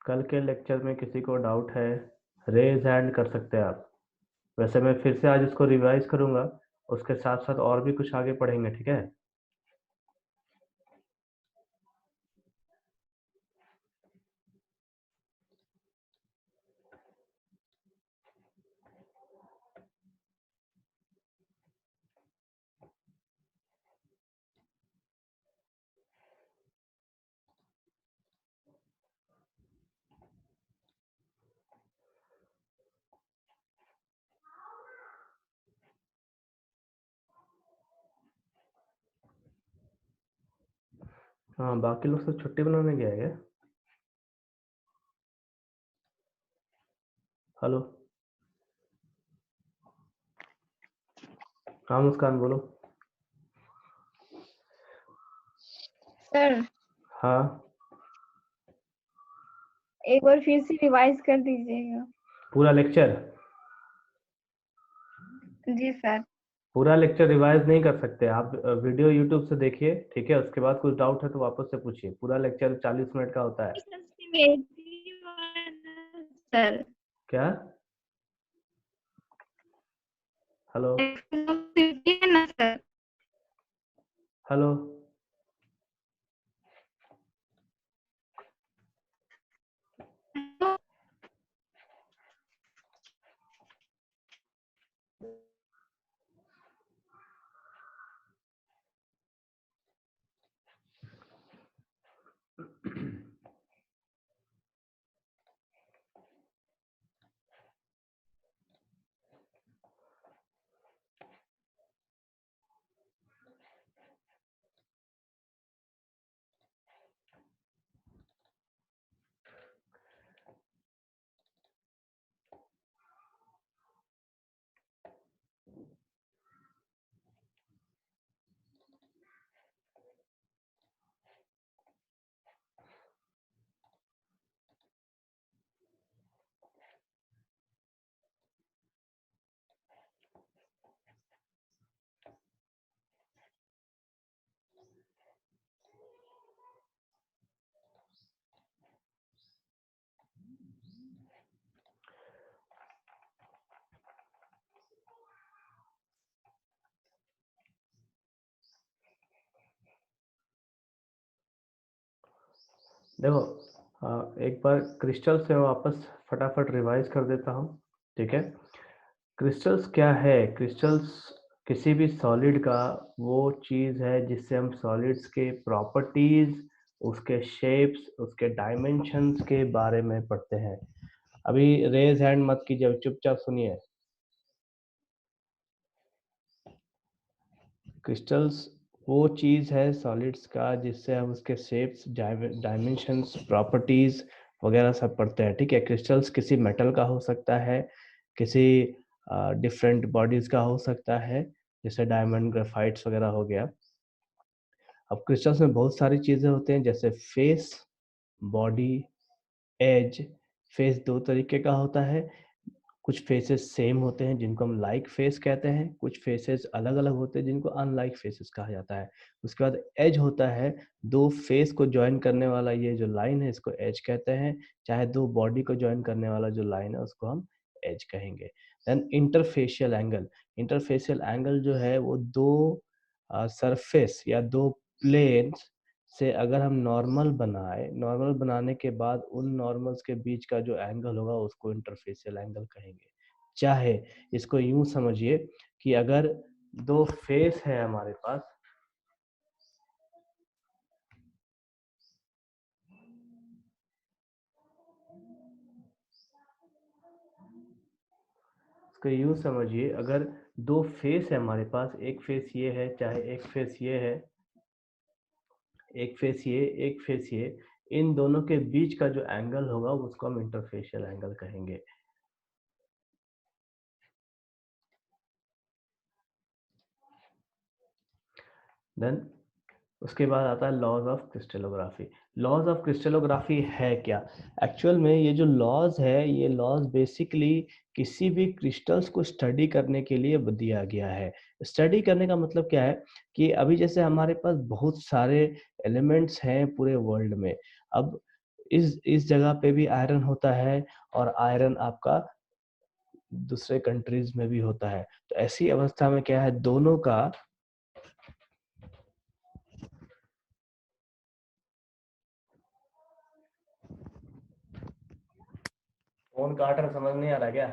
कल के लेक्चर में किसी को डाउट है, रेज हैंड कर सकते हैं आप। वैसे मैं फिर से आज इसको रिवाइज करूंगा, उसके साथ साथ और भी कुछ आगे पढ़ेंगे, ठीक है। हाँ, बाकी लोग सब छुट्टी बनाने गए हैं क्या? हेलो। हाँ मुस्कान, बोलो। सर हाँ, एक बार फिर से रिवाइज कर दीजिएगा। पूरा लेक्चर? जी सर। पूरा लेक्चर रिवाइज नहीं कर सकते आप, वीडियो यूट्यूब से देखिए, ठीक है। उसके बाद कुछ डाउट है तो वापस से पूछिए। पूरा लेक्चर 40 मिनट का होता है। सर क्या? हेलो। है ना सर? हेलो। देखो, एक बार क्रिस्टल से वापस फटाफट रिवाइज कर देता हूँ, ठीक है। क्रिस्टल्स क्या है? क्रिस्टल्स किसी भी सॉलिड का वो चीज़ है जिससे हम सॉलिड्स के प्रॉपर्टीज, उसके शेप्स, उसके डायमेंशंस के बारे में पढ़ते हैं। अभी रेज हैंड मत कीजिए, चुपचाप सुनिए। क्रिस्टल्स वो चीज़ है सॉलिड्स का जिससे हम उसके शेप्स, डायमेंशंस, प्रॉपर्टीज वगैरह सब पढ़ते हैं, ठीक है। क्रिस्टल्स किसी मेटल का हो सकता है, किसी डिफरेंट बॉडीज का हो सकता है, जैसे डायमंड, ग्रेफाइट्स वगैरह हो गया। अब क्रिस्टल्स में बहुत सारी चीज़ें होते हैं, जैसे फेस, बॉडी, एज। फेस दो तरीके का होता है। कुछ फेसेस सेम होते हैं जिनको हम लाइक फेस कहते हैं, कुछ फेसेस अलग अलग होते हैं जिनको अनलाइक फेसेस कहा जाता है। उसके बाद एज होता है, दो फेस को ज्वाइन करने वाला ये जो लाइन है इसको एज कहते हैं। चाहे दो बॉडी को ज्वाइन करने वाला जो लाइन है उसको हम एज कहेंगे। Then interfacial angle. Interfacial angle जो है वो दो सरफेस या दो प्लेन्स से अगर हम नॉर्मल बनाए, नॉर्मल बनाने के बाद उन नॉर्मल्स के बीच का जो एंगल होगा उसको इंटरफेशियल एंगल कहेंगे। चाहे इसको यूं समझिए कि अगर दो फेस है हमारे पास, इसको यूं समझिए, अगर दो फेस है हमारे पास, एक फेस ये है, चाहे एक फेस ये है, एक फेस ये, एक फेस ये, इन दोनों के बीच का जो एंगल होगा उसको हम इंटरफेशियल एंगल कहेंगे। देन उसके बाद आता है laws of crystallography. Laws of crystallography है क्या? एक्चुअल में ये जो लॉज है, ये लॉज बेसिकली किसी भी क्रिस्टल्स को स्टडी करने के लिए दिया गया है। स्टडी करने का मतलब क्या है कि अभी जैसे हमारे पास बहुत सारे एलिमेंट्स हैं पूरे वर्ल्ड में। अब इस जगह पे भी आयरन होता है और आयरन आपका दूसरे कंट्रीज में भी होता है। तो ऐसी अवस्था में क्या है, दोनों का फोन काट रहा, समझ नहीं आ रहा क्या?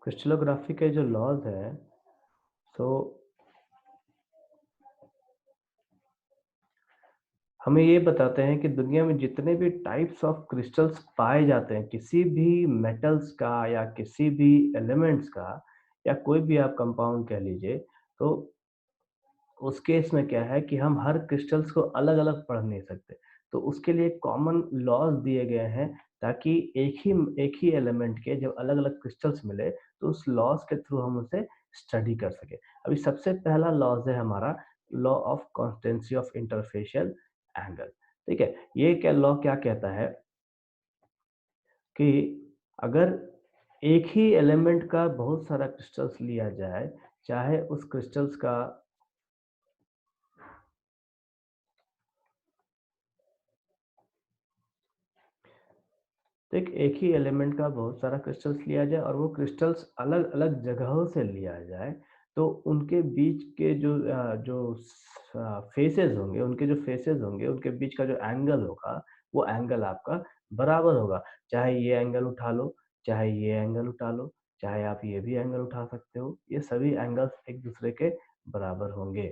क्रिस्टलोग्राफी के जो लॉज है, तो हमें ये बताते हैं कि दुनिया में जितने भी टाइप्स ऑफ क्रिस्टल्स पाए जाते हैं, किसी भी मेटल्स का या किसी भी एलिमेंट्स का, या कोई भी आप कंपाउंड कह लीजिए, तो उस केस में क्या है कि हम हर क्रिस्टल्स को अलग-अलग पढ़ नहीं सकते। तो उसके लिए कॉमन लॉज़ दिए गए हैं, ताकि एक ही एलिमेंट के जब अलग-अलग क्रिस्टल्स मिले, तो उस लॉज़ के थ्रू हम उसे स्टडी कर सकें। अभी सबसे पहला लॉज़ है हमारा law of constancy of interfacial angle, ठीक है? ये क्या लॉ क्या कहता है कि अगर एक ही एलिमेंट का बहुत सारा क्रिस्टल्स लिया जाए, चाहे उस क्रिस्टल्स का तो एक ही एलिमेंट का बहुत सारा क्रिस्टल्स लिया जाए और वो क्रिस्टल्स अलग-अलग जगहों से लिया जाए, तो उनके बीच के जो फेसेस होंगे, उनके बीच का जो एंगल होगा, वो एंगल आपका बराबर होगा। चाहे ये एंगल उठा लो, चाहे ये एंगल उठा लो, चाहे आप ये भी एंगल उठा सकते हो, ये सभी एंगल्स एक-दूसरे के बराबर होंगे।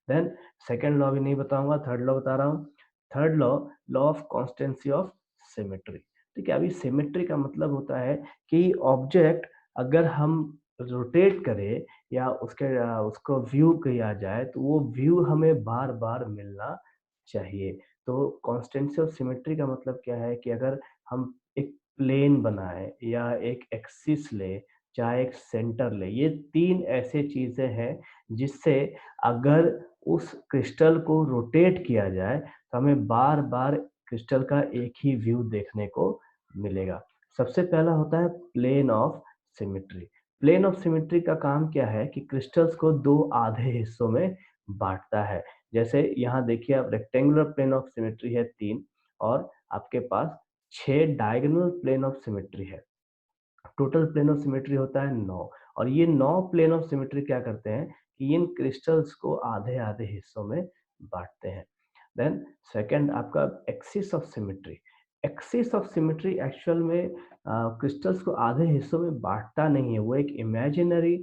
देन सेकंड लॉ भी नहीं बताऊँगा, थर्ड लॉ बता रहा हूँ। Third law, law of constancy of symmetry. ठीक है, अभी सिमेट्री का मतलब होता है कि ऑब्जेक्ट अगर हम रोटेट करें या उसको व्यू किया जाए, तो वो व्यू हमें बार-बार मिलना चाहिए। तो कांस्टेंसी ऑफ सिमेट्री का मतलब क्या है कि अगर हम एक प्लेन बनाएँ या एक एक्सिस लें, चाहे एक सेंटर लें, ये 3 ऐसे चीज़ें हैं जिससे अगर उस क्रिस्टल को रोटेट किया जाए, तो हमें बार-बार क्रिस्टल का एक ही व्यू देखने को मिलेगा। सबसे पहला होता है plane of symmetry. Plane of symmetry का काम क्या है कि क्रिस्टल्स को 2 आधे हिस्सों में बाँटता है। जैसे यहाँ देखिए, आप रेक्टेंगुलर प्लेन ऑफ सिमेट्री है 3 और आपके पास 6 डायगोनल प्लेन ऑफ सिमेट्री है। टोटल प्लेन ऑफ सिमेट्री होता है 9 और ये 9 प्लेन ऑफ सिमेट्री क्या करते हैं कि इन क्रिस्टल्स को आधे-आधे हिस्सों में बाँटते हैं। देन सेकंड आपका axis of symmetry. Axis of symmetry actual में क्रिस्टल्स को आधे हिस्सों में बाँटता नहीं है, वो एक इमेजिनरी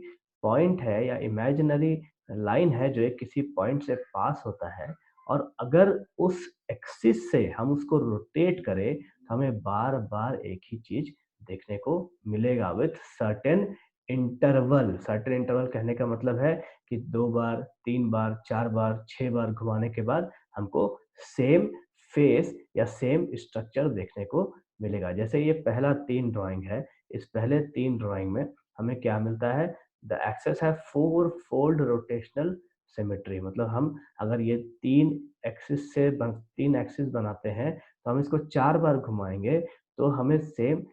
पॉइंट है या इमेजिनरी लाइन है जो एक किसी पॉइंट से पास होता है, और अगर उस एक्सिस से हम उसको रोटेट करें, तो हमें बार-बार एक ही चीज़ देखने को मिलेगा with certain interval. Certain interval कहने का मतलब है कि 2 बार, 3 बार, 4 बार, 6 बार घुमाने के बाद हमको सेम फेस या सेम स्ट्रक्चर देखने को मिलेगा। जैसे ये पहला 3 ड्राइंग है, इस पहले 3 ड्राइंग में हमें क्या मिलता है? The axis have 4 fold rotational symmetry, मतलब हम अगर ये 3 एक्सिस बनाते हैं, तो हम इसको 4 बार घुमाएँगे, तो हमें सेम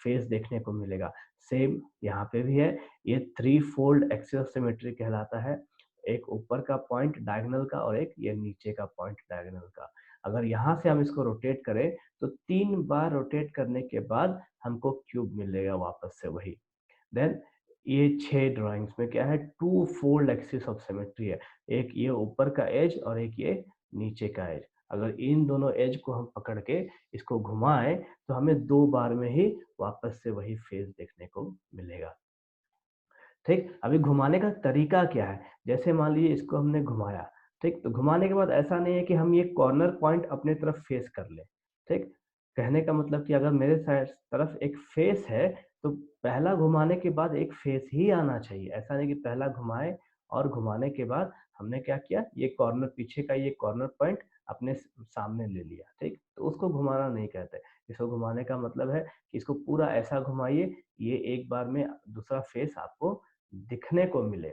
फेस देखने को मिलेगा। सेम यहाँ पे भी है, ये three fold axis of symmetry कहलाता है। एक ऊपर का पॉइंट डायगोनल का और एक ये नीचे का पॉइंट डायगोनल का। अगर यहाँ से हम इसको रोटेट करें, तो 3 बार रोटेट करने के बाद हमको क्यूब मिलेगा वापस से वही। देन ये 6 ड्राइंग्स में क्या है, 2 फोल्ड एक्सिस ऑफ सिमेट्री है। एक ये ऊपर का एज और एक ये नीचे का एज। अगर इन दोनों एज को हम पकड़ के इसको घुमाएं तो हमें 2 बार में ही वापस से वही फेस देखने को मिलेगा। ठीक, अभी घुमाने का तरीका क्या है? जैसे मान लीजिए इसको हमने घुमाया, ठीक, तो घुमाने के बाद ऐसा नहीं है कि हम ये कॉर्नर पॉइंट अपने तरफ फेस कर लें, ठीक। कहने का मतलब कि अगर मेरे साइड तरफ एक फेस है तो पहला घुमाने के बाद एक फेस ही आना चाहिए। ऐसा नहीं कि पहला घुमाए और घुमाने के बाद हमने क्या किया, ये कॉर्नर पीछे का ये कॉर्नर पॉइंट अपने सामने ले लिया, ठीक, तो उसको घुमाना नहीं कहते। इसको घुमाने का मतलब है कि इसको पूरा ऐसा घुमाइए, ये एक बार में दूसरा फेस आपको दिखने को मिले।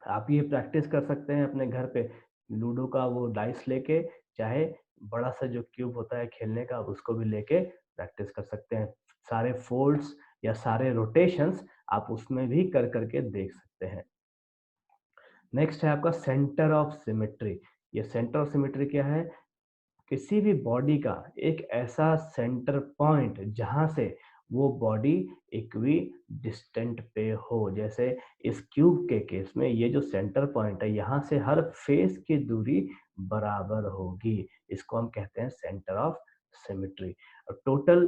आप ये प्रैक्टिस कर सकते हैं अपने घर पे, लूडो का वो डाइस लेके, चाहे बड़ा सा जो क्यूब होता है खेलने का उसको भी लेके प्रैक्टिस कर सकते हैं। सारे फोल्ड्स या सारे रोटेशंस आप उसमें भी कर करके देख सकते हैं। नेक्स्ट है आपका सेंटर ऑफ सिमेट्री। ये सेंटर ऑफ सिमेट्री क्या है? किसी भी बॉडी का एक ऐसा सेंटर पॉइंट जहां से वो बॉडी इक्वी डिस्टेंट पे हो। जैसे इस क्यूब के केस में ये जो सेंटर पॉइंट है यहाँ से हर फेस की दूरी बराबर होगी, इसको हम कहते हैं सेंटर ऑफ सिमेट्री। और total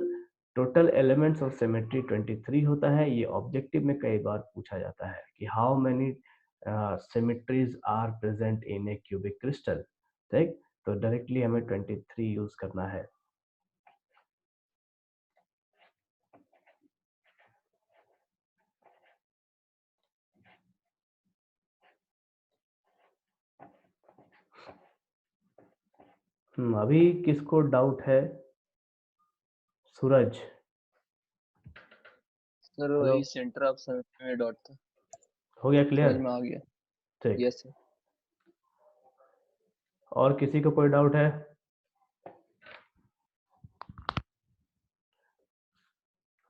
total elements of symmetry 23 होता है। ये ऑब्जेक्टिव में कई बार पूछा जाता है कि how many symmetries are present in a cubic crystal, ठीक, तो डायरेक्टली हमें 23 यूज करना है। अभी किसको डाउट है? सूरज, सर हेलो, वही सेंटर ऑफ सिमेट्री में डॉट था, हो गया समझ क्लियर? में आ गया। ठीक, यस सर। और किसी को कोई डाउट है?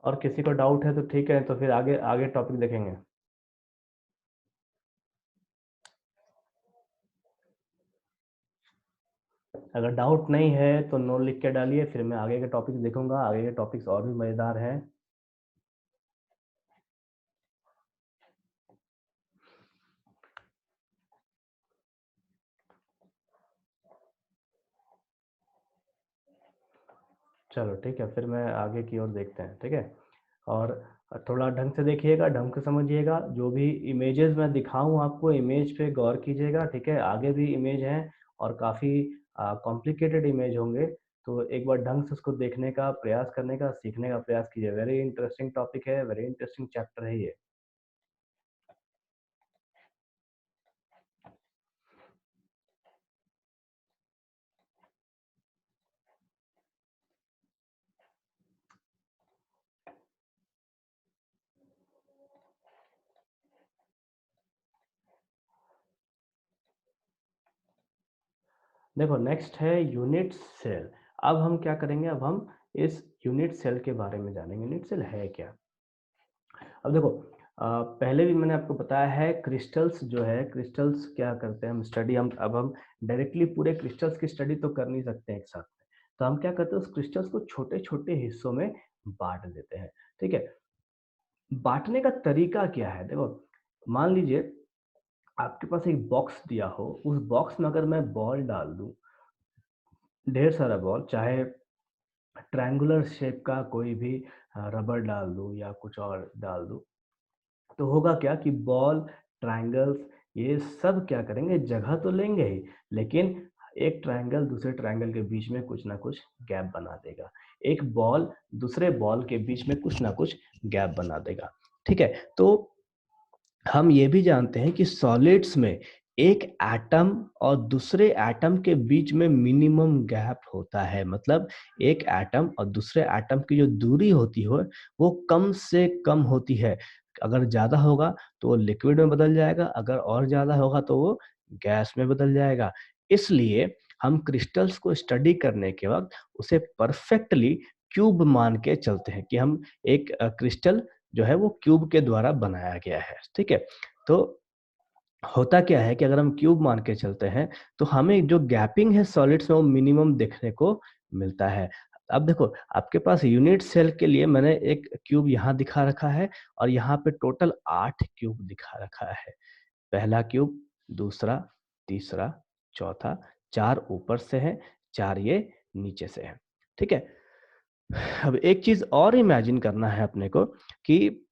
और किसी को डाउट है तो ठीक है, तो फिर आगे आगे टॉपिक देखेंगे। अगर डाउट नहीं है तो नो लिख के डालिए, फिर मैं आगे के टॉपिक देखूंगा। आगे के टॉपिक्स और भी मजेदार हैं। चलो ठीक है, फिर मैं आगे की ओर देखते हैं, ठीक है। और थोड़ा ढंग से देखिएगा, ढंग से समझिएगा। जो भी इमेजेस मैं दिखाऊं आपको, इमेज पे गौर कीजिएगा, ठीक है। आगे भी इमेज हैं और काफ़ी कॉम्प्लिकेटेड इमेज होंगे, तो एक बार ढंग से उसको देखने का प्रयास करने का, सीखने का प्रयास कीजिए। वेरी इंटरेस्टिंग टॉपिक है, वेरी इंटरेस्टिंग चैप्टर है ये। देखो नेक्स्ट है यूनिट सेल। अब हम क्या करेंगे, अब हम इस यूनिट सेल के बारे में जानेंगे। यूनिट सेल है क्या? अब देखो, पहले भी मैंने आपको बताया है, क्रिस्टल्स जो है, क्रिस्टल्स क्या करते हैं हम स्टडी, हम डायरेक्टली पूरे क्रिस्टल्स की स्टडी तो कर नहीं सकते एक साथ में। तो हम क्या करते हैं, उस क्रिस्टल्स को छोटे छोटे हिस्सों में बांट देते हैं, ठीक है। बांटने का तरीका क्या है? देखो, मान लीजिए आपके पास एक बॉक्स दिया हो, उस बॉक्स में अगर मैं बॉल डाल दूं, ढेर सारा बॉल, चाहे ट्रायंगुलर शेप का कोई भी रबर डाल दूं या कुछ और डाल दूं, तो होगा क्या कि बॉल, ट्रायंगल्स, ये सब क्या करेंगे, जगह तो लेंगे ही, लेकिन एक ट्रायंगल दूसरे ट्रायंगल के बीच में कुछ ना कुछ गैप बना देगा। एक बॉल दूसरे बॉल के बीच में कुछ ना कुछ गैप बना देगा, ठीक है। तो हम ये भी जानते हैं कि सॉलिड्स में एक एटम और दूसरे एटम के बीच में मिनिमम गैप होता है। मतलब एक एटम और दूसरे एटम की जो दूरी होती है वो कम से कम होती है। अगर ज्यादा होगा तो वो लिक्विड में बदल जाएगा, अगर और ज्यादा होगा तो वो गैस में बदल जाएगा। इसलिए हम क्रिस्टल्स को स्टडी करने के वक्त उसे परफेक्टली क्यूब मान के चलते हैं कि हम एक क्रिस्टल जो है वो क्यूब के द्वारा बनाया गया है, ठीक है। तो होता क्या है कि अगर हम क्यूब मान के चलते हैं तो हमें जो गैपिंग है सॉलिड्स में वो मिनिमम देखने को मिलता है। अब देखो, आपके पास यूनिट सेल के लिए मैंने एक क्यूब यहाँ दिखा रखा है और यहाँ पे टोटल 8 क्यूब दिखा रखा है। पहला क्यूब, दूसरा, तीसरा, चौथा, 4 ऊपर से है, 4 ये नीचे से है, ठीक है। अब एक चीज और इमेजिन करना है अपने को कि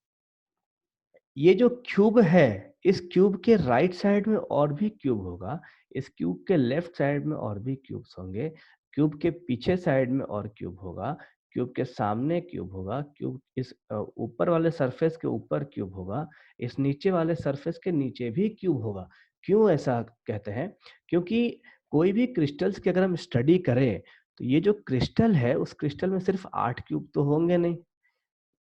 ये जो क्यूब है, इस क्यूब के राइट साइड में और भी क्यूब होगा, इस क्यूब के लेफ्ट साइड में और भी क्यूब्स होंगे, क्यूब के पीछे साइड में और क्यूब होगा, क्यूब के सामने क्यूब होगा, क्यूब इस ऊपर वाले सरफेस के ऊपर क्यूब होगा, इस नीचे वाले सरफेस के नीचे भी क्यूब होगा। क्यों ऐसा कहते हैं? क्योंकि कोई भी क्रिस्टल्स की अगर हम स्टडी करें, तो ये जो क्रिस्टल है, उस क्रिस्टल में सिर्फ 8 क्यूब तो होंगे नहीं,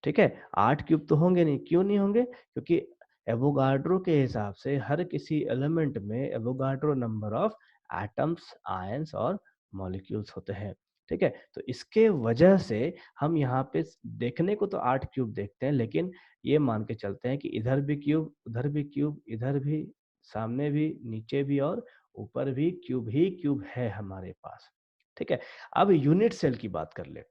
ठीक है? 8 क्यूब तो होंगे नहीं, क्यों नहीं होंगे? क्योंकि एवोगाड्रो के हिसाब से हर किसी एलिमेंट में Avogadro number of atoms, ions और मॉलिक्यूल्स होते हैं, ठीक है? तो इसके वजह से हम यहाँ पे देखने को तो 8 क्यूब देखते हैं, लेकिन ये मान के चलते हैं कि इधर भी क्यूब, उधर भी क्यूब, इधर भी, सामने भी, नीचे भी और ऊपर भी क्यूब ही क्यूब है हमारे पास, ठीक है? अब यूनिट सेल की बात कर ले।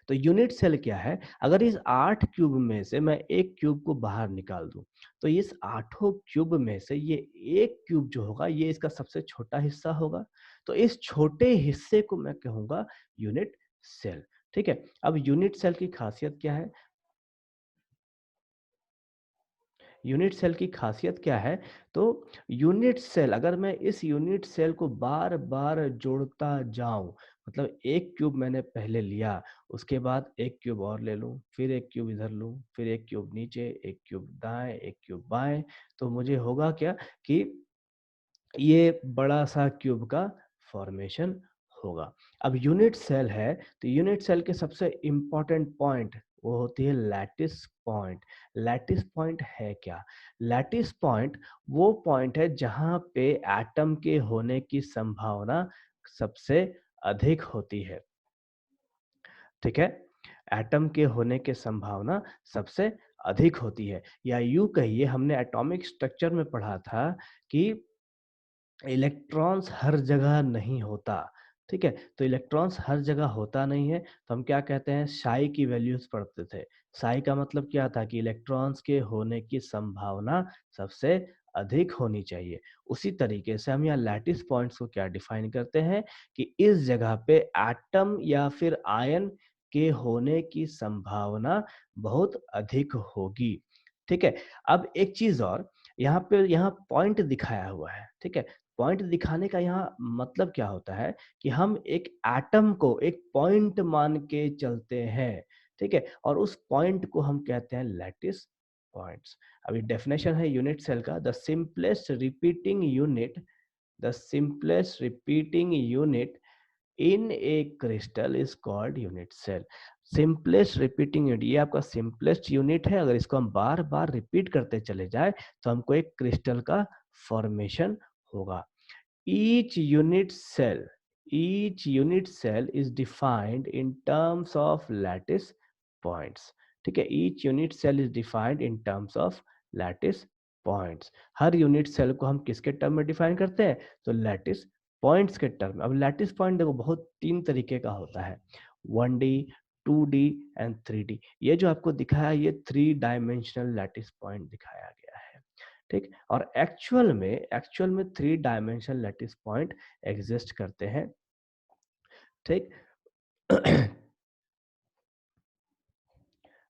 तो यूनिट सेल क्या है? अगर इस 8 क्यूब में से मैं एक क्यूब को बाहर निकाल दूं, तो इस आठों क्यूब में से ये एक क्यूब जो होगा, ये इसका सबसे छोटा हिस्सा होगा। तो इस छोटे हिस्से को मैं कहूंगा यूनिट सेल, ठीक है। अब यूनिट सेल की खासियत क्या है? यूनिट सेल की खासियत क्या है? तो यूनिट सेल, अगर मैं इस यूनिट सेल को बार बार जोड़ता जाऊं, मतलब एक क्यूब मैंने पहले लिया, उसके बाद एक क्यूब और ले लूं, फिर एक क्यूब इधर लूं, फिर एक क्यूब नीचे, एक क्यूब दाएं, एक क्यूब बाएं, तो मुझे होगा क्या कि ये बड़ा सा क्यूब का फॉर्मेशन होगा। अब यूनिट सेल है, तो यूनिट सेल के सबसे इंपॉर्टेंट पॉइंट वो होती है लैटिस पॉइंट। लैटिस पॉइंट है क्या? लैटिस पॉइंट वो पॉइंट है जहां पे एटम के होने की संभावना सबसे अधिक होती है, ठीक है। एटम के होने की संभावना सबसे अधिक होती है, या यूं कहिए, हमने एटॉमिक स्ट्रक्चर में पढ़ा था कि इलेक्ट्रॉन्स हर जगह नहीं होता, ठीक है। तो इलेक्ट्रॉन्स हर जगह होता नहीं है, तो हम क्या कहते हैं, साई की वैल्यूज पढ़ते थे। साई का मतलब क्या था कि इलेक्ट्रॉन्स के होने की संभावना सबसे अधिक होनी चाहिए। उसी तरीके से हम यहाँ लैटिस पॉइंट्स को क्या डिफाइन करते हैं कि इस जगह पे एटम या फिर आयन के होने की संभावना बहुत अधिक होगी, ठीक है। अब एक चीज और, यहाँ पे यहाँ पॉइंट दिखाया हुआ है, ठीक है। पॉइंट दिखाने का यहाँ मतलब क्या होता है कि हम एक एटम को एक पॉइंट मान के चलते हैं, ठीक है, और उस पॉइंट को हम कहते हैं लैटिस पॉइंट्स। अभी डेफिनेशन है यूनिट सेल का, the simplest repeating unit in a crystal is called unit cell. Simplest repeating unit, ये आपका सिंपलेस्ट यूनिट है। अगर इसको हम बार बार रिपीट करते चले जाए, तो हमको एक क्रिस्टल का फॉर्मेशन होगा। each unit cell each unit cell is defined in terms of lattice points, ठीक है। each unit cell is defined in terms of lattice points। हर यूनिट सेल को हम किसके टर्म में डिफाइन करते हैं? तो लैटिस पॉइंट्स के टर्म में। अब लैटिस पॉइंट देखो बहुत 3 तरीके का होता है, 1D, 2D एंड 3D। ये जो आपको दिखाया, ये 3 डायमेंशनल लैटिस पॉइंट दिखाया गया है, ठीक। और एक्चुअल में 3 डायमेंशनल लैटिस पॉइंट एग्जिस्ट करते हैं, ठीक।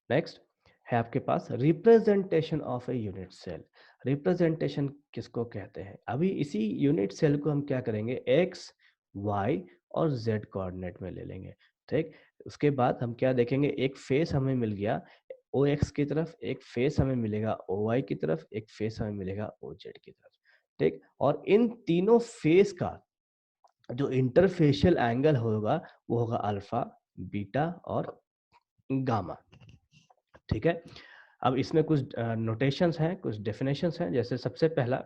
नेक्स्ट है आपके पास representation of a unit cell. Representation किसको कहते हैं? अभी इसी यूनिट सेल को हम क्या करेंगे, एक्स, वाई और जेड कोऑर्डिनेट में ले लेंगे, ठीक। उसके बाद हम क्या देखेंगे, एक फेस हमें मिल गया ओ एक्स की तरफ, एक फेस हमें मिलेगा ओ वाई की तरफ, एक फेस हमें मिलेगा ओ जेड की तरफ, ठीक। और इन तीनों फेस का जो इंटरफेशियल एंगल होगा, वो होगा अल्फा, बीटा और गामा, ठीक है। अब इसमें कुछ नोटेशंस हैं, कुछ डेफिनेशंस हैं। जैसे सबसे पहला,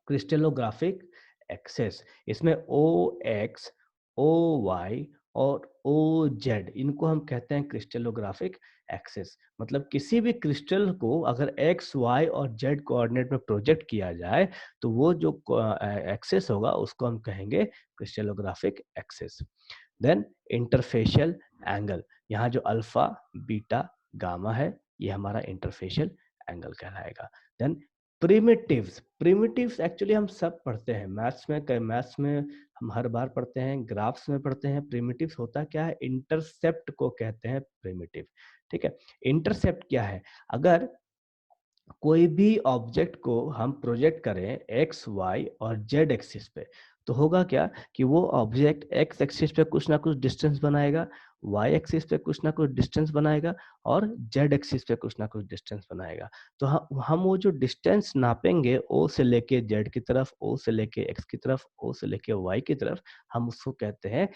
क्रिस्टलोग्राफिक एक्सेस। इसमें ओ एक्स, ओ वाई और ओ जेड, इनको हम कहते हैं क्रिस्टलोग्राफिक एक्सेस। मतलब किसी भी क्रिस्टल को अगर एक्स, वाई और जेड कोऑर्डिनेट में प्रोजेक्ट किया जाए, तो वो जो एक्सेस होगा उसको हम कहेंगे crystallographic axes. Then interfacial angle, यहाँ जो अल्फा, बीटा, गामा है, ये हमारा इंटरफेशियल एंगल कहलाएगा। देन प्रिमिटिव्स एक्चुअली हम सब पढ़ते हैं मैथ्स में हम हर बार पढ़ते हैं, ग्राफ्स में पढ़ते हैं। प्रिमिटिव्स होता क्या है? इंटरसेप्ट को कहते हैं प्रिमिटिव। ठीक है, इंटरसेप्ट क्या है? अगर कोई भी ऑब्जेक्ट को हम प्रोजेक्ट करें एक्स वाई और जेड एक्सिस पे, तो होगा क्या कि वो ऑब्जेक्ट एक्स एक्सिस पे कुछ ना कुछ डिस्टेंस बनाएगा, वाई एक्सिस पे कुछ ना कुछ डिस्टेंस बनाएगा और जेड एक्सिस पे कुछ ना कुछ डिस्टेंस बनाएगा। तो हम वो जो डिस्टेंस नापेंगे ओ से लेके जेड की तरफ, ओ से लेके एक्स की तरफ, ओ से लेके वाई की तरफ, हम उसको कहते हैं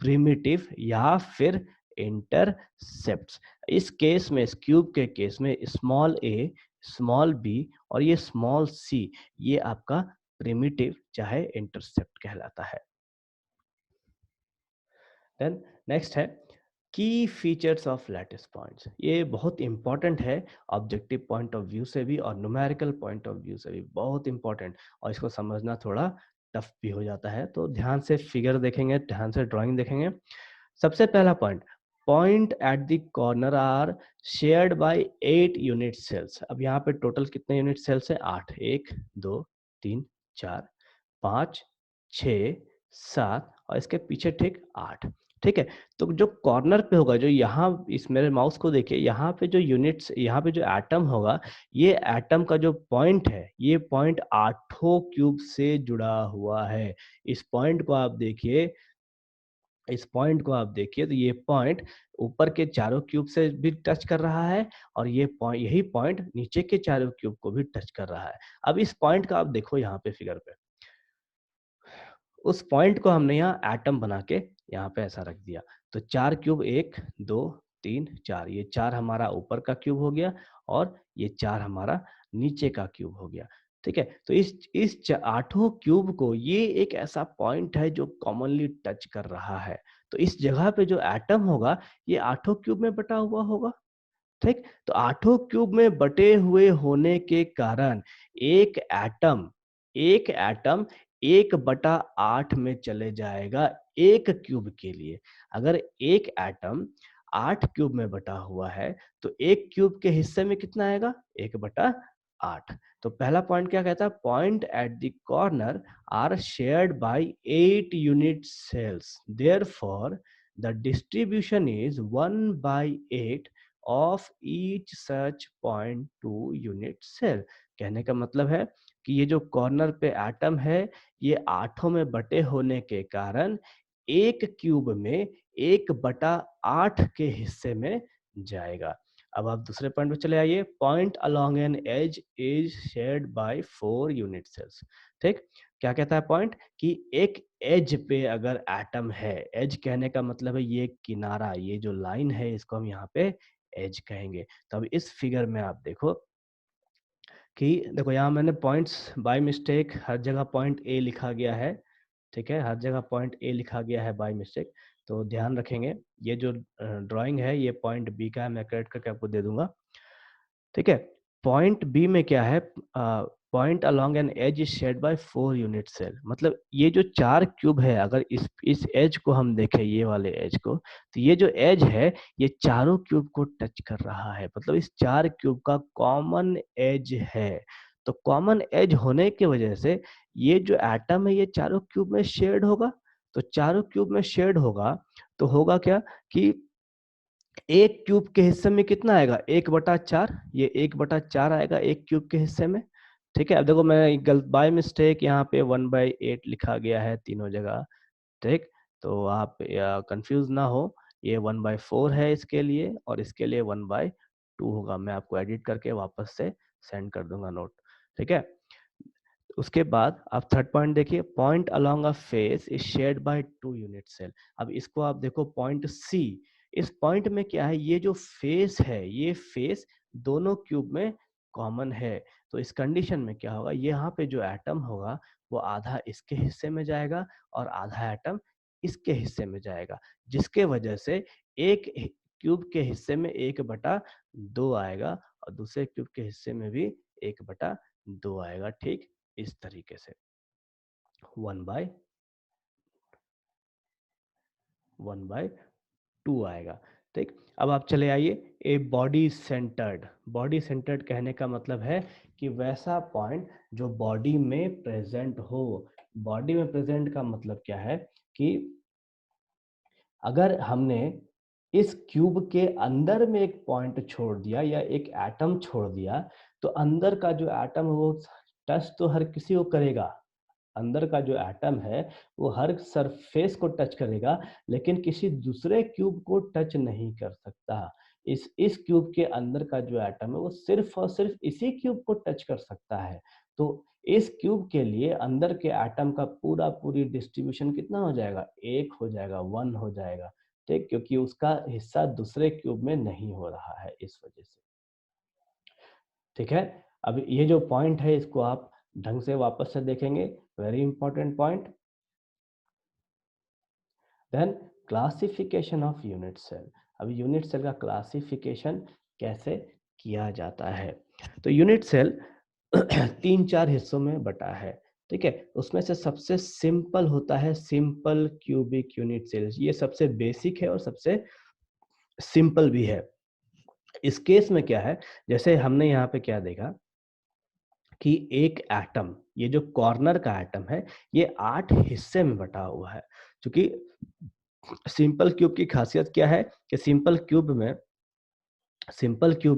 प्रिमिटिव या फिर इंटरसेप्ट्स। इस केस में, इस क्यूब के केस में स्मॉल ए, स्मॉल बी और ये स्मॉल सी, ये आपका प्रिमिटिव चाहे इंटरसेप्ट कहलाता है। देन नेक्स्ट है की फीचर्स ऑफ लैटिस पॉइंट्स। ये बहुत इंपॉर्टेंट है, ऑब्जेक्टिव पॉइंट ऑफ व्यू से भी और न्यूमेरिकल पॉइंट ऑफ व्यू से भी बहुत इंपॉर्टेंट, और इसको समझना थोड़ा टफ भी हो जाता है। तो ध्यान से फिगर देखेंगे, ध्यान से ड्राइंग देखेंगे। सबसे पहला point at the corner are shared by 8 unit cells. अब यहाँ पे टोटल कितने यूनिट सेल्स है? 8। 1 2 3 4 5 6 7 और इसके पीछे ठीक 8। ठीक है, तो जो कॉर्नर पे होगा, जो यहाँ इस मेरे माउस को देखिए, यहाँ पे जो यूनिट्स, यहाँ पे जो एटम होगा, ये एटम का जो पॉइंट है, ये पॉइंट 8 क्यूब से जुड़ा हुआ है। इस पॉइंट को आप देखिए, इस पॉइंट को आप देखिए, तो ये पॉइंट ऊपर के चारों क्यूब से भी टच कर रहा है और ये पॉइंट, यही पॉइंट नीचे के चारों क्यूब को भी टच कर रहा है। अब इस पॉइंट का आप देखो यहाँ पे फिगर पे, उस पॉइंट को हमने यहाँ एटम बना के यहाँ पे ऐसा रख दिया। तो 4 क्यूब, 1 2 3 4, ये 4 हमारा ऊपर का क्यूब हो गया और ये 4 हमारा नीचे का क्यूब हो गया। ठीक है, तो इस 8 क्यूब को, ये एक ऐसा पॉइंट है जो कॉमनली टच कर रहा है। तो इस जगह पे जो एटम होगा, ये 8 क्यूब में बटा हुआ होगा। ठीक, तो 8 क्यूब में बटे हुए होने के कारण एक एटम 1/8 में चले जाएगा एक क्यूब के लिए। अगर एक एटम 8 क्यूब में बटा हुआ है तो एक क्यूब के हिस्से में कितना आएगा? 1/8। तो पहला पॉइंट क्या कहता है? Point at the corner are shared by 8 unit cells, therefore the distribution is 1/8 of each such point to unit cell. कहने का मतलब है कि ये जो कॉर्नर पे एटम है, ये 8 में बटे होने के कारण एक क्यूब में 1/8 के हिस्से में जाएगा। अब आप दूसरे पॉइंट पे चले आइए। Point along an edge is shared by 4 unit cells. ठीक, क्या कहता है पॉइंट? कि एक एज पे अगर एटम है, एज कहने का मतलब है ये किनारा, ये जो लाइन है, इसको हम यहाँ पे एज कहेंगे। तो अब इस फिगर में आप देखो कि देखो, यहाँ मैंने पॉइंट्स बाय मिस्टेक हर जगह पॉइंट ए लिखा गया है। ठीक है, हर जगह पॉइंट ए लिखा गया है बाय मिस्टेक, तो ध्यान रखेंगे। ये जो ड्राइंग है, ये पॉइंट बी का है, मैं करेक्ट करके आपको दे दूंगा। ठीक है, पॉइंट बी में क्या है? Point along an edge is shared by 4 unit cell. मतलब ये जो 4 क्यूब है, अगर इस एज को हम देखें, ये वाले एज को, तो ये जो एज है, ये चारों क्यूब को टच कर रहा है। मतलब इस 4 क्यूब का कॉमन एज है। तो कॉमन एज होने की वजह से ये जो एटम है, ये चारों क्यूब में शेयर्ड होगा। तो चारों क्यूब में शेयर्ड होगा तो होगा क्या कि एक क्यूब के हिस्से में कितना आएगा? 1/4। ये 1/4 आएगा एक क्यूब के हिस्से में। ठीक है, अब देखो, मैं गलत बाय मिस्टेक यहाँ पे 1/8 लिखा गया है तीनों जगह। ठीक, तो आप कंफ्यूज ना हो, ये 1/4 है इसके लिए और इसके लिए 1/2 होगा। मैं आपको एडिट करके वापस से सेंड कर दूंगा नोट। ठीक है, उसके बाद आप थर्ड पॉइंट देखिए। Point along a face is shared by 2 unit cell. अब इसको आप देखो, पॉइंट सी। इस पॉइंट में क्या है? ये जो फेस है, ये फेस दोनों क्यूब में कॉमन है। तो इस कंडीशन में क्या होगा? यहाँ पे जो एटम होगा, वो आधा इसके हिस्से में जाएगा और आधा एटम इसके हिस्से में जाएगा, जिसके वजह से एक क्यूब के हिस्से में 1/2 आएगा और दूसरे क्यूब के हिस्से में भी 1/2 आएगा। ठीक, इस तरीके से 1/2 आएगा। ठीक, अब आप चले आइए a body centred. Body centred कहने का मतलब है कि वैसा पॉइंट जो बॉडी में प्रेजेंट हो। बॉडी में प्रेजेंट का मतलब क्या है कि अगर हमने इस क्यूब के अंदर में एक पॉइंट छोड़ दिया या एक एटम छोड़ दिया, तो अंदर का जो एटम है वो टच तो हर किसी को करेगा। अंदर का जो एटम है वो हर सरफेस को टच करेगा, लेकिन किसी दूसरे क्यूब को टच नहीं कर सकता। इस क्यूब के अंदर का जो एटम है वो सिर्फ और सिर्फ इसी क्यूब को टच कर सकता है। तो इस क्यूब के लिए अंदर के एटम का पूरी डिस्ट्रीब्यूशन कितना हो जाएगा? 1 हो जाएगा, 1 हो जाएगा। ठीक, क्योंकि उसका हिस्सा दूसरे क्यूब में नहीं हो रहा है इस वजह से। ठीक है, अब ये जो पॉइंट है इसको आप ढंग से वापस से देखेंगे, very important point. Then classification of unit cell. अब यूनिट सेल का क्लासिफिकेशन कैसे किया जाता है? तो यूनिट सेल 3-4 हिस्सों में बटा है। ठीक है, उसमें से सबसे सिंपल होता है सिंपल क्यूबिक यूनिट सेल। ये सबसे बेसिक है और सबसे सिंपल भी है। इस केस में क्या है, जैसे हमने यहाँ पे क्या देखा कि एक एटम, ये जो कॉर्नर का एटम है, ये 8 हिस्से में बटा हुआ है। क्योंकि सिंपल क्यूब की खासियत क्या है कि सिंपल क्यूब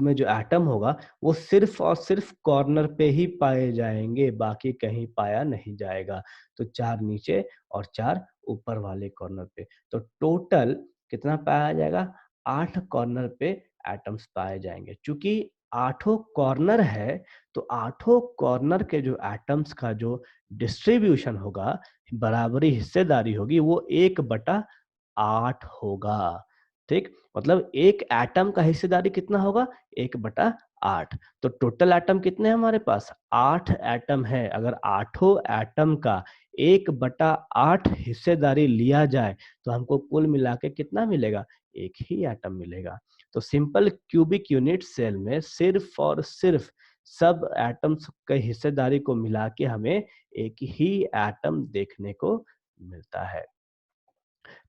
में जो एटम होगा वो सिर्फ और सिर्फ कॉर्नर पे ही पाए जाएंगे, बाकी कहीं पाया नहीं जाएगा। तो 4 नीचे और 4 ऊपर वाले कॉर्नर पे, तो टोटल कितना पाया जाएगा? 8 कॉर्नर पे एटम्स पाए जाएंगे। चूंकि आठों कॉर्नर है, तो आठों कॉर्नर के जो एटम्स का जो डिस्ट्रीब्यूशन होगा, बराबरी हिस्सेदारी होगी, वो 1/8 होगा। ठीक, मतलब एक एटम का हिस्सेदारी कितना होगा? 1/8। तो टोटल एटम कितने हैं हमारे पास? 8 एटम है। अगर आठों एटम का 1/8 हिस्सेदारी लिया जाए तो हमको कुल मिला के कितना मिलेगा? एक ही एटम मिलेगा। तो सिंपल क्यूबिक यूनिट सेल में सिर्फ और सिर्फ सब एटम्स के हिस्सेदारी को मिला के हमें एक ही एटम देखने को मिलता है।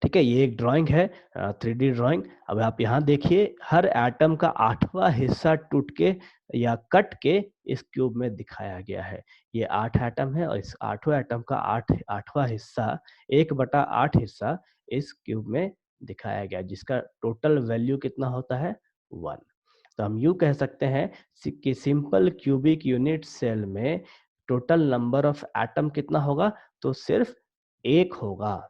ठीक है, ये एक ड्राइंग है, 3D ड्राइंग। अब आप यहाँ देखिए, हर एटम का 8वां हिस्सा टूट के या कट के इस क्यूब में दिखाया गया है। ये 8 एटम है और इस 8वें एटम का 8वां हिस्सा, 1/8 हिस्सा इस क्यूब में दिखाया गया, जिसका टोटल वैल्यू कितना होता है? 1। तो हम यूँ कह सकते हैं कि सिंपल क्यूबिक यूनिट सेल में टोटल नंबर ऑफ एटम कितना होगा? तो सिर्फ 1 होगा।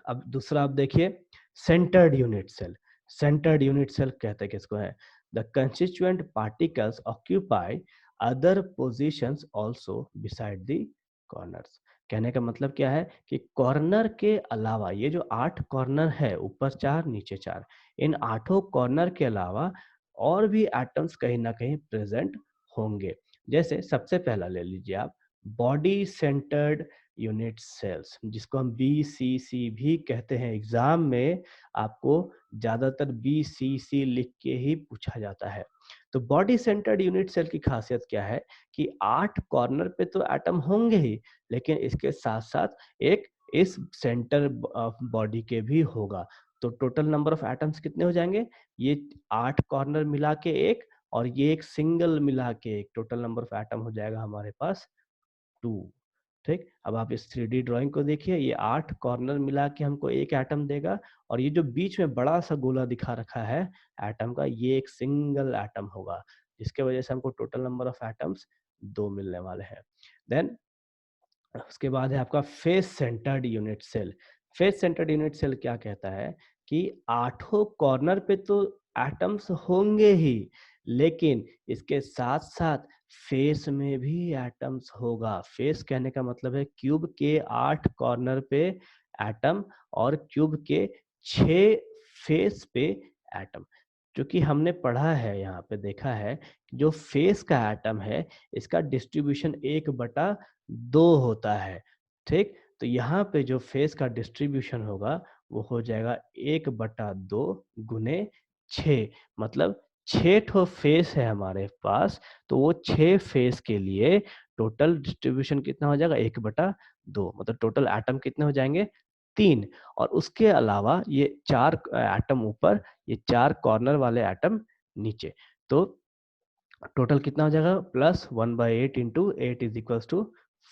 अब दूसरा आप देखिए, centred unit cell. Centred unit cell कहते हैं किसको है? The constituent particles occupy other positions also beside the corners. कहने का मतलब क्या है कि कॉर्नर के अलावा, ये जो 8 कॉर्नर है, ऊपर 4 नीचे 4, इन 8 कॉर्नर के अलावा और भी एटम्स कहीं ना कहीं प्रेजेंट होंगे। जैसे सबसे पहला ले लीजिए आप, बॉडी सेंटर्ड यूनिट सेल्स, जिसको हम BCC भी कहते हैं। एग्जाम में आपको ज्यादातर BCC लिख के ही पूछा जाता है। तो बॉडी सेंटर्ड यूनिट सेल की खासियत क्या है कि 8 कॉर्नर पे तो एटम होंगे ही, लेकिन इसके साथ साथ एक इस सेंटर ऑफ बॉडी के भी होगा। तो टोटल नंबर ऑफ एटम्स कितने हो जाएंगे? ये 8 कॉर्नर मिला के एक, और ये एक सिंगल मिला के एक, टोटल नंबर ऑफ एटम हो जाएगा हमारे पास 2। ठीक, अब आप इस 3D ड्राइंग को देखिए, ये 8 कॉर्नर मिला के हमको एक एटम देगा, और ये जो बीच में बड़ा सा गोला दिखा रखा है एटम का, ये एक सिंगल एटम होगा, जिसके वजह से हमको टोटल नंबर ऑफ एटम्स 2 मिलने वाले हैं। देन उसके बाद है आपका face centred unit cell. Face centred unit cell क्या कहता है कि 8 कॉर्नर पे तो एटम्स होंगे ही, लेकिन इसके साथ साथ फेस में भी एटम्स होगा। फेस कहने का मतलब है क्यूब के 8 कॉर्नर पे एटम, और क्यूब के 6 फेस पे एटम। क्योंकि हमने पढ़ा है, यहाँ पे देखा है, जो फेस का एटम है इसका डिस्ट्रीब्यूशन 1/2 होता है। ठीक, तो यहाँ पे जो फेस का डिस्ट्रीब्यूशन होगा वो हो जाएगा 1/2 गुने 6, मतलब 6 ठो फेस है हमारे पास। तो वो 6 फेस के लिए टोटल डिस्ट्रीब्यूशन कितना हो जाएगा? 1/2। मतलब टोटल एटम कितने हो जाएंगे? 3 और उसके अलावा ये 4 एटम ऊपर, ये 4 कॉर्नर वाले एटम नीचे। तो टोटल कितना हो जाएगा? Plus 1/8 into 8 is equals to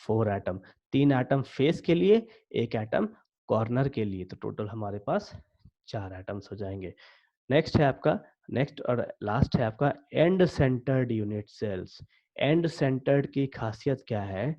4 atom. 3 atom face के लिए, 1 एटम कॉर्नर के लिए, तो टोटल हमारे पास 4 एटम्स हो जाएंगे। नेक्स्ट है आपका, नेक्स्ट और लास्ट है आपका end centred unit cells. End centred की खासियत क्या है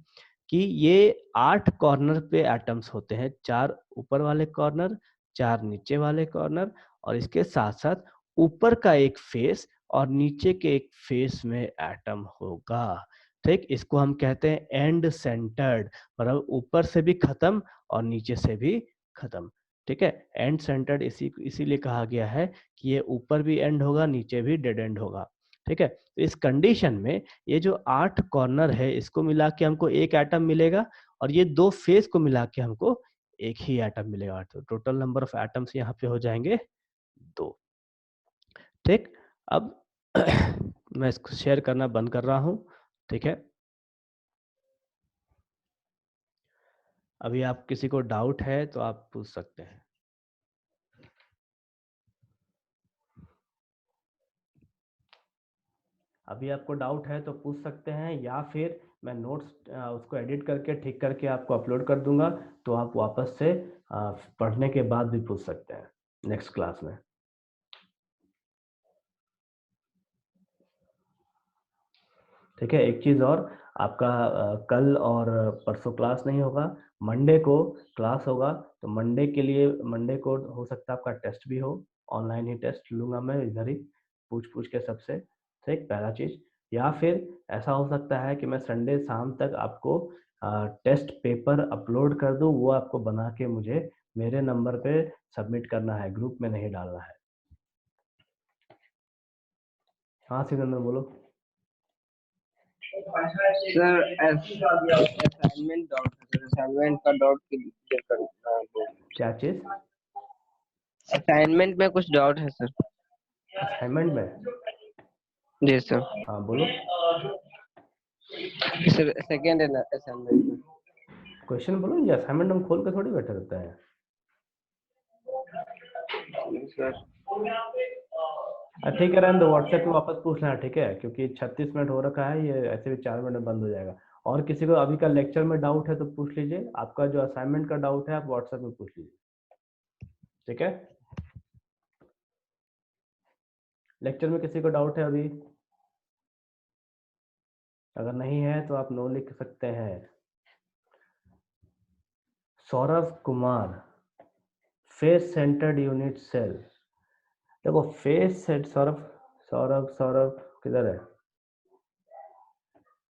कि ये 8 कॉर्नर पे एटम्स होते हैं, 4 ऊपर वाले कॉर्नर, 4 नीचे वाले कॉर्नर, और इसके साथ साथ ऊपर का एक फेस और नीचे के एक फेस में एटम होगा। ठीक, इसको हम कहते हैं एंड सेंटर्ड, मतलब ऊपर से भी खत्म और नीचे से भी खत्म। ठीक है, एंड सेंटर्ड इसीलिए कहा गया है कि ये ऊपर भी एंड होगा, नीचे भी डेड एंड होगा। ठीक है, तो इस कंडीशन में ये जो 8 कॉर्नर है इसको मिला के हमको एक एटम मिलेगा, और ये 2 फेस को मिला के हमको एक ही एटम मिलेगा। तो टोटल नंबर ऑफ एटम्स यहाँ पे हो जाएंगे 2। ठीक, अब मैं इसको शेयर करना बंद कर रहा हूँ। ठीक है, अभी आप किसी को डाउट है तो आप पूछ सकते हैं। अभी आपको डाउट है तो पूछ सकते हैं, या फिर मैं नोट्स उसको एडिट करके ठीक करके आपको अपलोड कर दूंगा, तो आप वापस से पढ़ने के बाद भी पूछ सकते हैं नेक्स्ट क्लास में। ठीक है, एक चीज़ और, आपका कल और परसों क्लास नहीं होगा, मंडे को क्लास होगा। तो मंडे के लिए, मंडे को हो सकता है आपका टेस्ट भी हो, ऑनलाइन ही टेस्ट लूंगा मैं इधर ही पूछ के सबसे। ठीक, पहला चीज़। या फिर ऐसा हो सकता है कि मैं संडे शाम तक आपको टेस्ट पेपर अपलोड कर दूं, वो आपको बना के मुझे मेरे नंबर पे सबमिट करना है, ग्रुप में नहीं डालना है। हाँ सिकंदर बोलो। सर असाइनमेंट डाउट है सर, असाइनमेंट का डाउट क्लियर करना है। क्या चीज़? असाइनमेंट में कुछ डाउट है सर। असाइनमेंट में? जी सर। हाँ बोलो। सर सेकेंड असाइनमेंट में क्वेश्चन बोलो, ये असाइनमेंट हम खोल के थोड़ी बैठे रहते हैं। सर। ठीक है, रहने दो, व्हाट्सएप पे वापस पूछ लेना। ठीक है, क्योंकि 36 मिनट हो रखा है, ये ऐसे भी 4 मिनट में बंद हो जाएगा। और किसी को अभी का लेक्चर में डाउट है तो पूछ लीजिए, आपका जो असाइनमेंट का डाउट है आप व्हाट्सएप में पूछ लीजिए। ठीक है, लेक्चर में किसी को डाउट है अभी? अगर नहीं है तो आप नो लिख सकते हैं। Saurabh Kumar, face centred unit cell. देखो फेस सेट, सौरभ सौरभ सौरभ किधर है?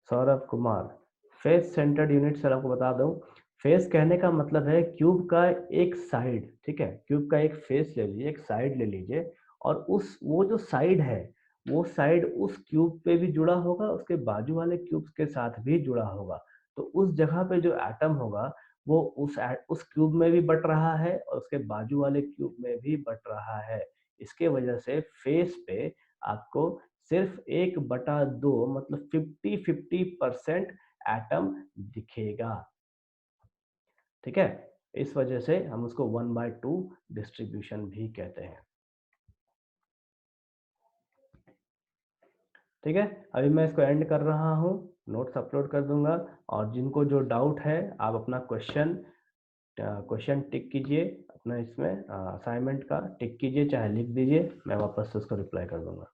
Saurabh Kumar, face centred unit cell आपको बता दूं, फेस कहने का मतलब है क्यूब का एक साइड। ठीक है, क्यूब का एक फेस ले लीजिए, एक साइड ले लीजिए, और उस वो जो साइड है, वो साइड उस क्यूब पे भी जुड़ा होगा, उसके बाजू वाले क्यूब के साथ भी जुड़ा होगा। तो उस जगह पे जो एटम होगा वो उस क्यूब में भी बट रहा है और उसके बाजू वाले क्यूब में भी बट रहा है। इसके वजह से फेस पे आपको सिर्फ 1/2 मतलब 50-50% एटम दिखेगा। ठीक है, इस वजह से हम उसको 1/2 डिस्ट्रीब्यूशन भी कहते हैं। ठीक है, अभी मैं इसको एंड कर रहा हूँ, नोट्स अपलोड कर दूंगा, और जिनको जो डाउट है आप अपना क्वेश्चन टिक कीजिए, अपना इसमें असाइनमेंट का टिक कीजिए, चाहे लिख दीजिए, मैं वापस से उसको रिप्लाई कर दूंगा।